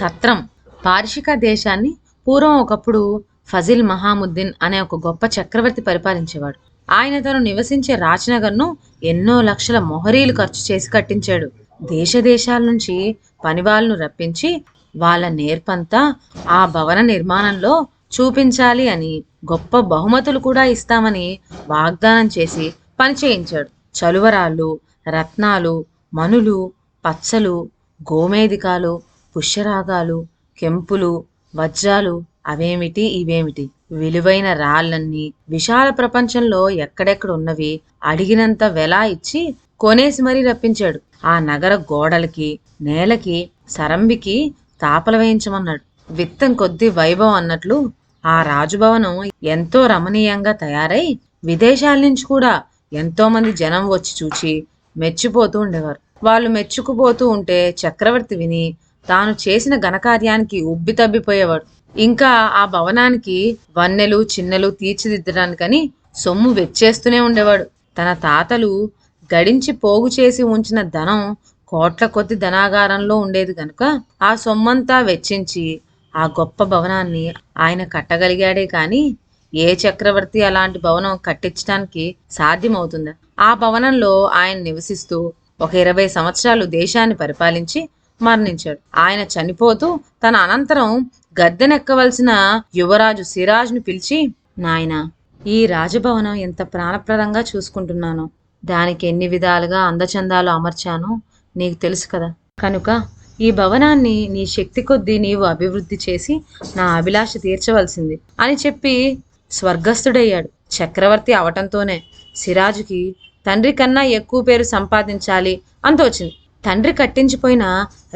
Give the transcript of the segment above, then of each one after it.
సత్రం. పారశీక దేశాన్ని పూర్వం ఒకప్పుడు ఫజిల్ మహాముద్దీన్ అనే ఒక గొప్ప చక్రవర్తి పరిపాలించేవాడు. ఆయన తను నివసించే రాజ్నగర్ను ఎన్నో లక్షల మొహరీలు ఖర్చు చేసి కట్టించాడు. దేశ దేశాల నుంచి పనివాళ్ళను రప్పించి వాళ్ళ నేర్పంతా ఆ భవన నిర్మాణంలో చూపించాలి అని, గొప్ప బహుమతులు కూడా ఇస్తామని వాగ్దానం చేసి పని చేయించాడు. చలువరాళ్ళు, రత్నాలు, మనులు, పచ్చలు, గోమేధికాలు, పుష్యరాగాలు, కెంపులు, వజ్రాలు, అవేమిటి ఇవేమిటి, విలువైన రాళ్ళన్నీ విశాల ప్రపంచంలో ఎక్కడెక్కడ ఉన్నవి అడిగినంత వెల ఇచ్చి కొనేసి మరీ రప్పించాడు. ఆ నగర గోడలకి, నేలకి, సరంబికి తాపల వేయించమన్నాడు. విత్తం కొద్ది వైభవం అన్నట్లు ఆ రాజభవనం ఎంతో రమణీయంగా తయారై విదేశాల నుంచి కూడా ఎంతో మంది జనం వచ్చి చూచి మెచ్చిపోతూ ఉండేవారు. వాళ్ళు మెచ్చుకుపోతూ ఉంటే చక్రవర్తి విని తాను చేసిన ఘనకార్యానికి ఉబ్బి తబ్బిపోయేవాడు. ఇంకా ఆ భవనానికి వన్నెలు చిన్నెలు తీర్చిదిద్దడానికని సొమ్ము వెచ్చేస్తూనే ఉండేవాడు. తన తాతలు గడించి పోగు చేసి ఉంచిన ధనం కోట్ల కొద్ది ధనాగారంలో ఉండేది కనుక ఆ సొమ్మంతా వెచ్చించి ఆ గొప్ప భవనాన్ని ఆయన కట్టగలిగాడే కాని ఏ చక్రవర్తి అలాంటి భవనం కట్టించడానికి సాధ్యమవుతుందా? ఆ భవనంలో ఆయన నివసిస్తూ ఒక 20 సంవత్సరాలు దేశాన్ని పరిపాలించి మరణించాడు. ఆయన చనిపోతూ తన అనంతరం గద్దెనెక్కవలసిన యువరాజు సిరాజ్ను పిలిచి, నాయనా, ఈ రాజభవనం ఎంత ప్రాణప్రదంగా చూసుకుంటున్నానో, దానికి ఎన్ని విధాలుగా అందచందాలు అమర్చానో నీకు తెలుసు కదా. కనుక ఈ భవనాన్ని నీ శక్తి కొద్దీ నీవు అభివృద్ధి చేసి నా అభిలాష తీర్చవలసింది అని చెప్పి స్వర్గస్థుడయ్యాడు. చక్రవర్తి అవటంతోనే సిరాజుకి తండ్రి కన్నా ఎక్కువ పేరు సంపాదించాలి అంత వచ్చింది. తండ్రి కట్టించిపోయిన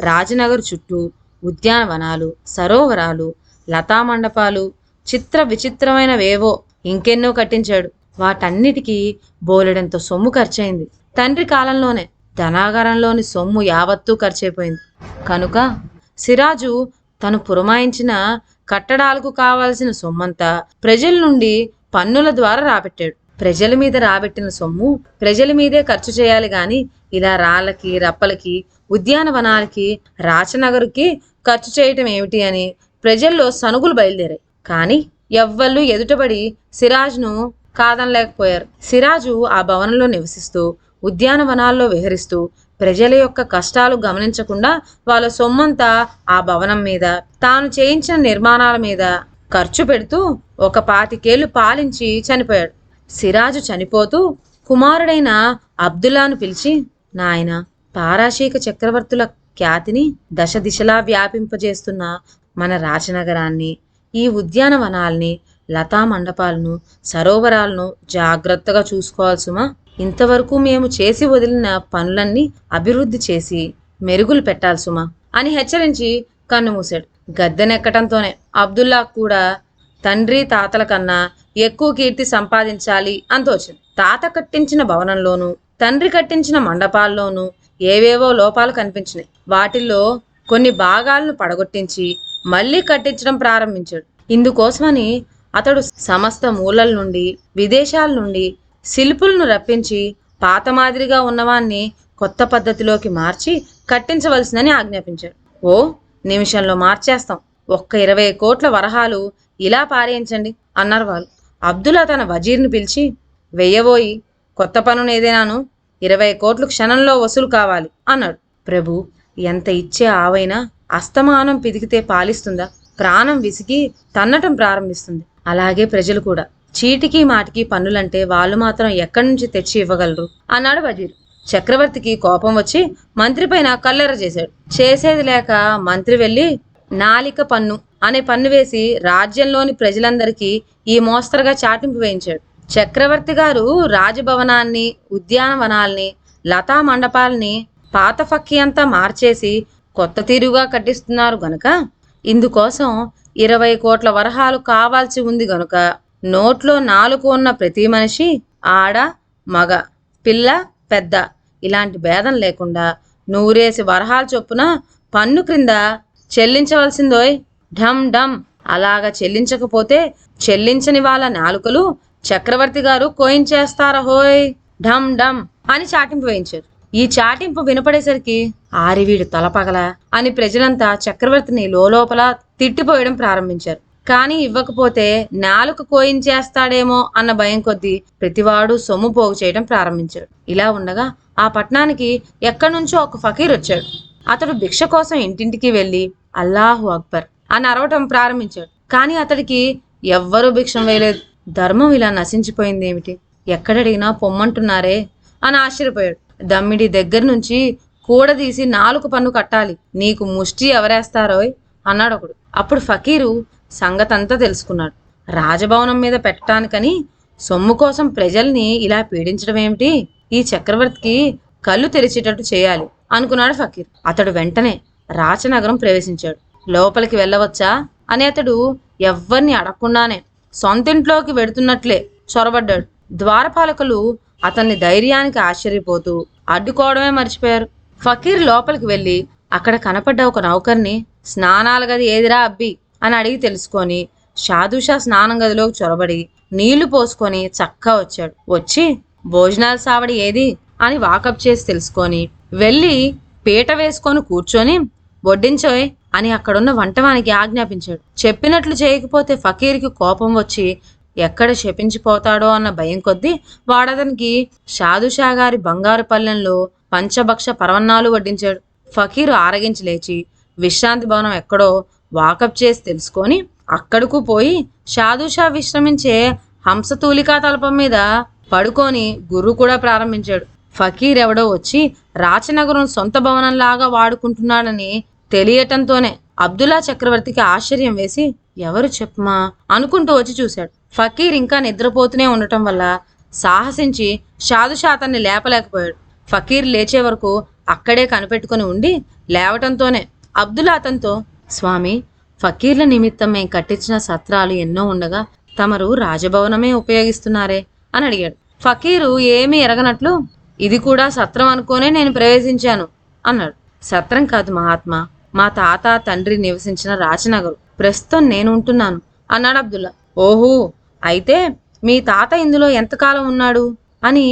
రాజనగర్ చుట్టూ ఉద్యానవనాలు, సరోవరాలు, లతామండపాలు, చిత్ర విచిత్రమైనవేవో ఇంకెన్నో కట్టించాడు. వాటన్నిటికీ బోలెడంత సొమ్ము ఖర్చయింది. తండ్రి కాలంలోనే ధనాగారంలోని సొమ్ము యావత్తూ ఖర్చయిపోయింది. కనుక సిరాజు తను పురమాయించిన కట్టడాలకు కావాల్సిన సొమ్మంతా ప్రజల నుండి పన్నుల ద్వారా రాబెట్టాడు. ప్రజల మీద రాబెట్టిన సొమ్ము ప్రజల మీదే ఖర్చు చేయాలి గాని ఇలా రాళ్ళకి, రప్పలకి, ఉద్యానవనాలకి, రాచనగరుకి ఖర్చు చేయటం ఏమిటి అని ప్రజల్లో సనుగులు బయలుదేరాయి. కానీ ఎవ్వళ్ళు ఎదుటబడి సిరాజ్ను కాదనలేకపోయారు. సిరాజు ఆ భవనంలో నివసిస్తూ ఉద్యానవనాల్లో విహరిస్తూ ప్రజల యొక్క కష్టాలు గమనించకుండా వాళ్ళ సొమ్మంతా ఆ భవనం మీద, తాను చేయించిన నిర్మాణాల మీద ఖర్చు పెడుతూ ఒక 25 ఏళ్లు పాలించి చనిపోయాడు. సిరాజు చనిపోతూ కుమారుడైన అబ్దుల్లాను పిలిచి, నాయన, పారశీక చక్రవర్తుల ఖ్యాతిని దశ దిశలా వ్యాపింపజేస్తున్న మన రాచనగరాన్ని, ఈ ఉద్యానవనాల్ని, లతా మండపాలను, సరోవరాలను జాగ్రత్తగా చూసుకోవాలి సుమా. ఇంతవరకు మేము చేసి వదిలిన పనులన్నీ అభివృద్ధి చేసి మెరుగులు పెట్టాలి సుమా అని హెచ్చరించి కన్ను మూశాడు. గద్దెనెక్కటంతోనే అబ్దుల్లా కూడా తండ్రి తాతల కన్నా ఎక్కువ కీర్తి సంపాదించాలి అంతోచింది. తాత కట్టించిన భవనంలోనూ తండ్రి కట్టించిన మండపాల్లోనూ ఏవేవో లోపాలు కనిపించినాయి. వాటిల్లో కొన్ని భాగాలను పడగొట్టించి మళ్లీ కట్టించడం ప్రారంభించాడు. ఇందుకోసమని అతడు సమస్త మూలల నుండి, విదేశాల నుండి శిల్పులను రప్పించి పాత మాదిరిగా ఉన్నవాన్ని కొత్త పద్ధతిలోకి మార్చి కట్టించవలసిందని ఆజ్ఞాపించాడు. ఓ నిమిషంలో మార్చేస్తాం, ఒక్క 20 కోట్ల వరహాలు ఇలా పారేయించండి అన్నారు వాళ్ళు. అబ్దుల్లా తన వజీర్ని పిలిచి, వెయ్యబోయి కొత్త పనును ఏదైనాను 20 కోట్లు క్షణంలో వసూలు కావాలి అన్నాడు. ప్రభు, ఎంత ఇచ్చే ఆవైనా అస్తమానం పిదికితే పాలిస్తుందా? ప్రాణం విసిగి తన్నటం ప్రారంభిస్తుంది. అలాగే ప్రజలు కూడా చీటికి మాటికి పన్నులంటే వాళ్ళు మాత్రం ఎక్కడి నుంచి తెచ్చి ఇవ్వగలరు అన్నాడు వజీర్. చక్రవర్తికి కోపం వచ్చి మంత్రి పైన కల్లెర చేశాడు. చేసేది లేక మంత్రి వెళ్ళి నాలిక పన్ను అనే పన్ను వేసి రాజ్యంలోని ప్రజలందరికీ ఈ మోస్తరుగా చాటింపు వేయించాడు. చక్రవర్తి గారు రాజభవనాన్ని, ఉద్యానవనాల్ని, లతా మండపాల్ని పాత ఫక్కి అంతా మార్చేసి కొత్త తీరుగా కట్టిస్తున్నారు గనుక ఇందుకోసం 20 కోట్ల వరహాలు కావాల్సి ఉంది గనుక నోట్లో 4 ఉన్న ప్రతి మనిషి, ఆడ మగ, పిల్ల పెద్ద ఇలాంటి భేదం లేకుండా 100 వరహాలు చొప్పున పన్ను క్రింద చెల్లించవలసిందోయ్. ఢమ్ ఢమ్. అలాగా చెల్లించకపోతే చెల్లించని వాళ్ళ నాలుకలు చక్రవర్తి గారు కోయించేస్తారహోయ్. ఢమ్ ఢమ్ అని చాటింపు వేయించారు. ఈ చాటింపు వినపడేసరికి ఆరివీడు తలపగల అని ప్రజలంతా చక్రవర్తిని లోపల తిట్టిపోయడం ప్రారంభించారు. కానీ ఇవ్వకపోతే నాలుక కోయించేస్తాడేమో అన్న భయం కొద్దీ ప్రతివాడు సొమ్ము పోగు చేయడం ప్రారంభించాడు. ఇలా ఉండగా ఆ పట్టణానికి ఎక్కడి నుంచో ఒక ఫకీర్ వచ్చాడు. అతడు భిక్ష కోసం ఇంటింటికి వెళ్ళి అల్లాహు అక్బర్ అని అరవటం ప్రారంభించాడు. కానీ అతడికి ఎవ్వరూ భిక్షం వేయలేదు. ధర్మం ఇలా నశించిపోయిందేమిటి, ఎక్కడడిగినా పొమ్మంటున్నారే అని ఆశ్చర్యపోయాడు. దమ్మిడి దగ్గర నుంచి కూడదీసి 4 పన్ను కట్టాలి, నీకు ముష్టి ఎవరేస్తారోయ్ అన్నాడు ఒకడు. అప్పుడు ఫకీరు సంగతంతా తెలుసుకున్నాడు. రాజభవనం మీద పెట్టడానికని సొమ్ము కోసం ప్రజల్ని ఇలా పీడించడం ఏమిటి, ఈ చక్రవర్తికి కళ్ళు తెరిచేటట్టు చేయాలి అనుకున్నాడు ఫకీర్. అతడు వెంటనే రాచనగరం ప్రవేశించాడు. లోపలికి వెళ్ళవచ్చా అని అతడు ఎవ్వరిని అడగకుండానే సొంతింట్లోకి వెడుతున్నట్లే చొరబడ్డాడు. ద్వారపాలకులు అతన్ని ధైర్యానికి ఆశ్చర్యపోతూ అడ్డుకోవడమే మర్చిపోయారు. ఫకీర్ లోపలికి వెళ్ళి అక్కడ కనపడ్డ ఒక నౌకర్ని స్నానాల గది ఏదిరా అబ్బి అని అడిగి తెలుసుకొని షాదుషా స్నానం గదిలోకి చొరబడి నీళ్లు పోసుకొని చక్కా వచ్చాడు. వచ్చి భోజనాల సావడి ఏది అని వాకప్ చేసి తెలుసుకొని వెళ్ళి పీట వేసుకొని కూర్చొని వడ్డించోయ్ అని అక్కడున్న వంటవానికి ఆజ్ఞాపించాడు. చెప్పినట్లు చేయకపోతే ఫకీర్కి కోపం వచ్చి ఎక్కడ శపించిపోతాడో అన్న భయం కొద్దీ వాడతనికి షాదుషా గారి బంగారు పల్లెంలో పంచభక్ష పరవన్నాలు వడ్డించాడు. ఫకీరు ఆరగించి లేచి విశ్రాంతి భవనం ఎక్కడో వాకప్ చేసి తెలుసుకొని అక్కడకు పోయి షాదుషా విశ్రమించే హంసతూలికా తలపం మీద పడుకొని గుర్రు కూడా ప్రారంభించాడు. ఫకీర్ ఎవడో వచ్చి రాచనగరం సొంత భవనంలాగా వాడుకుంటున్నాడని తెలియటంతోనే అబ్దుల్లా చక్రవర్తికి ఆశ్చర్యం వేసి ఎవరు చెప్పమా అనుకుంటూ వచ్చి చూశాడు. ఫకీర్ ఇంకా నిద్రపోతూనే ఉండటం వల్ల సాహసించి షాదుషా అతన్ని లేపలేకపోయాడు. ఫకీర్ లేచే వరకు అక్కడే కనిపెట్టుకుని ఉండి లేవటంతోనే అబ్దుల్లా అతనితో, స్వామి, ఫకీర్ల నిమిత్తం మేం కట్టించిన సత్రాలు ఎన్నో ఉండగా తమరు రాజభవనమే ఉపయోగిస్తున్నారే అని అడిగాడు. ఫకీరు ఏమీ ఎరగనట్లు, ఇది కూడా సత్రం అనుకోనే నేను ప్రవేశించాను అన్నాడు. సత్రం కాదు మహాత్మా, మా తాత తండ్రి నివసించిన రాచనగరు, ప్రస్తుతం నేను ఉంటున్నాను అన్నాడు అబ్దుల్లా. ఓహో, అయితే మీ తాత ఇందులో ఎంతకాలం ఉన్నాడు అని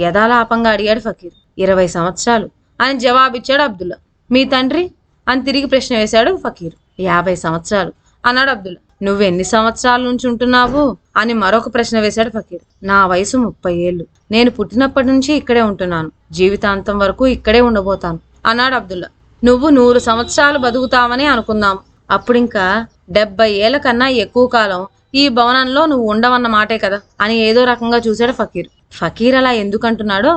యథాలాపంగా అడిగాడు ఫకీర్. 20 సంవత్సరాలు అని జవాబిచ్చాడు అబ్దుల్లా. మీ తండ్రి అని తిరిగి ప్రశ్న వేశాడు ఫకీర్. 50 సంవత్సరాలు అన్నాడు అబ్దుల్లా. నువ్వెన్ని సంవత్సరాల నుంచి ఉంటున్నావు అని మరొక ప్రశ్న వేశాడు ఫకీర్. నా వయసు 30 ఏళ్ళు, నేను పుట్టినప్పటి నుంచి ఇక్కడే ఉంటున్నాను, జీవితాంతం వరకు ఇక్కడే ఉండబోతాను అన్నాడు అబ్దుల్లా. నువ్వు 100 సంవత్సరాలు బతుకుతావని అనుకుందాం, అప్పుడింకా 70 ఏళ్ల కన్నా ఎక్కువ కాలం ఈ భవనంలో నువ్వు ఉండవన్న మాటే కదా అని ఏదో రకంగా చూశాడు ఫకీర్. ఫకీర్ అలా ఎందుకంటున్నాడో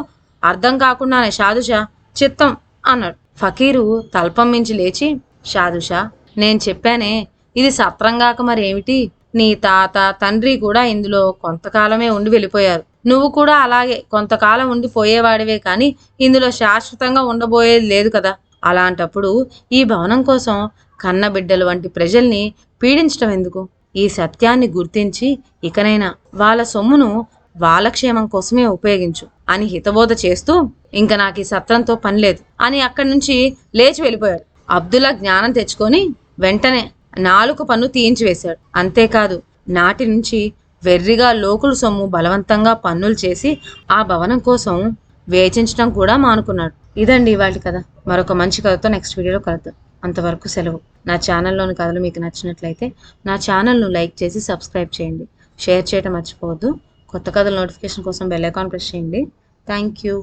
అర్థం కాకుండానే షాదుషా చిత్తం అన్నాడు. ఫకీరు తల్పం మించి లేచి, షాదుషా, నేను చెప్పానే ఇది సత్రంగాక మరేమిటి, నీ తాత తండ్రి కూడా ఇందులో కొంతకాలమే ఉండి వెళ్ళిపోయారు, నువ్వు కూడా అలాగే కొంతకాలం ఉండి పోయేవాడివే కానీ ఇందులో శాశ్వతంగా ఉండబోయేది లేదు కదా. అలాంటప్పుడు ఈ భవనం కోసం కన్నబిడ్డలు వంటి ప్రజల్ని పీడించడం ఎందుకు? ఈ సత్యాన్ని గుర్తించి ఇకనైనా వాళ్ళ సొమ్మును వాళ్ళ క్షేమం కోసమే ఉపయోగించు అని హితబోధ చేస్తూ, ఇంకా నాకు ఈ సత్రంతో పని లేదు అని అక్కడి నుంచి లేచి వెళ్ళిపోయాడు. అబ్దుల్లా జ్ఞానం తెచ్చుకొని వెంటనే 4 పన్ను తీయించివేశాడు. అంతేకాదు నాటి నుంచి వెర్రిగా లోకుల సొమ్ము బలవంతంగా పన్నులు చేసి ఆ భవనం కోసం వేచించడం కూడా మానుకున్నాడు. ఇదండి ఇవాళ కథ. మరొక మంచి కథతో నెక్స్ట్ వీడియోలో కలుద్దాం. అంతవరకు సెలవు. నా ఛానల్లోని కథలు మీకు నచ్చినట్లయితే నా ఛానల్ను లైక్ చేసి సబ్స్క్రైబ్ చేయండి. షేర్ చేయడం మర్చిపోవద్దు. కొత్త కథల నోటిఫికేషన్ కోసం బెల్ ఐకాన్ ప్రెస్ చేయండి. Thank you.